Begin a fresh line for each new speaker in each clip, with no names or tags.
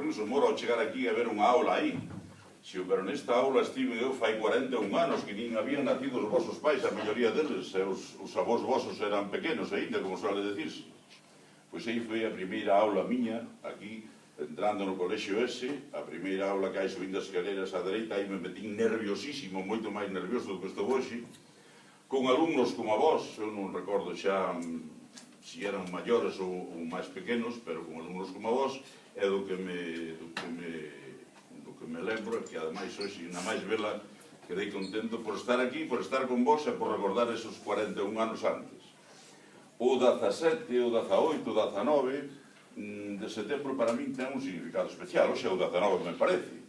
incluso moro ao chegar aquí a ver unha aula aí. Pero nesta aula estive eu fai 41 anos que nin habían nacido os vosos pais, a maioría deles, e os avós vosos eran pequenos ainda, como suele decirse. Pois aí foi a primeira aula miña, aquí, entrando no colexio ese, a primeira aula que hai subindo as escaleras á dereita, aí me metín nerviosísimo, moito máis nervioso do que estou hoxe, con alumnos como a vos, eu non recordo xa si eran maiores ou máis pequenos, pero con alumnos como a vos, é do que me lembro, que ademais hoxe, na máis vela, quedei contento por estar aquí, por estar con vos e por recordar esos 41 anos antes. O 17, o 18, o 19 de setembro para min ten un significado especial, hoxe é o 19, me parece.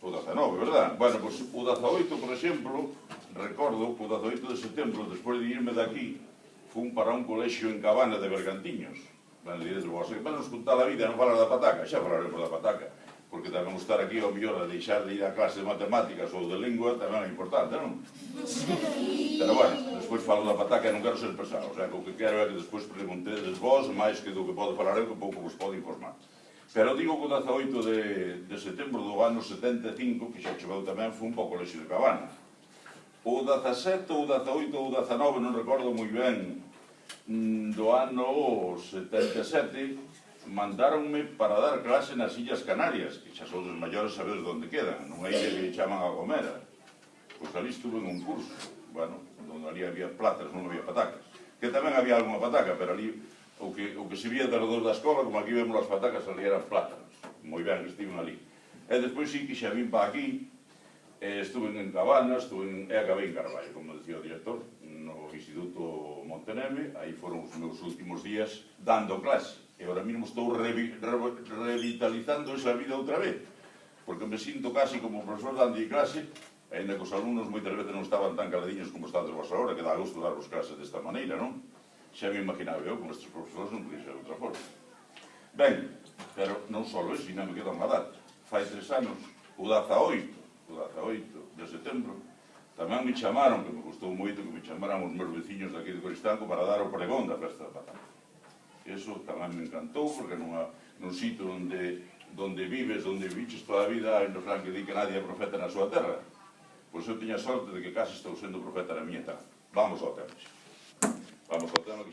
O 19, verdad? Bueno, pois o 18, por exemplo, recordo que o 18 de setembro, despois de irme daqui, fun para un colexio en Cabana de Bergantiños. Van diredes vos, nos contar a vida, non falar da pataca, xa falaremos da pataca, porque tamén estar aquí ao mellor a deixar de ir a clase de matemáticas ou de lingua tamén é importante, non? Pero bueno, despois falo da pataca e non quero ser pesado, o sea, que o que quero é que despois preguntedes vos, máis que do que podo falar eu, que pouco vos podo informar. Pero digo que o 18 de setembro do ano 75, que xa choveu tamén, fun para o colexio de Cabana. O 17, o 18, o 19, non recordo moi ben, do ano 77, mandáronme para dar clase nas Illas Canarias, que xa sodes maiores sabedes onde quedan, nunha illa que chaman a Gomera. Pois ali estuve en un curso, bueno, onde ali había plátanos, non había patacas. Que tamén había alguna pataca, pero ali o que se vía alrededor da escola, como aquí vemos as patacas, ali eran plátanos. Moi ben, estiven ali. E despois sí que xa vim para aquí, estuve en Cabana, e acabei en Carballo, como decía o director, no Instituto Monteneme, aí foron os meus últimos días dando clase. E agora mesmo estou revitalizando esa vida outra vez, porque me sinto casi como profesor dando clase, ainda que os alumnos moitas veces non estaban tan caladiños como estades vos agora, que dá gusto darvos clases desta maneira, non? Xa me imaginaba eu, como estes profesores non podía ser de outra forma. Ben, pero non só eso, ainda me queda unha data. Fai 3 anos, o 18 de setembro, tamén me chamaron, que me gustou moito, que me chamaran os meus veciños daqui de Coristanco para dar o pregón da festa da patata. Eso tamén me encantou, porque nun sitio onde vives, onde viviches toda a vida, hai nos que di que nadie é profeta na súa terra. Pois eu tiña sorte de que case estou sendo profeta na miña terra. Vamos ao tema. Vamos ao tema que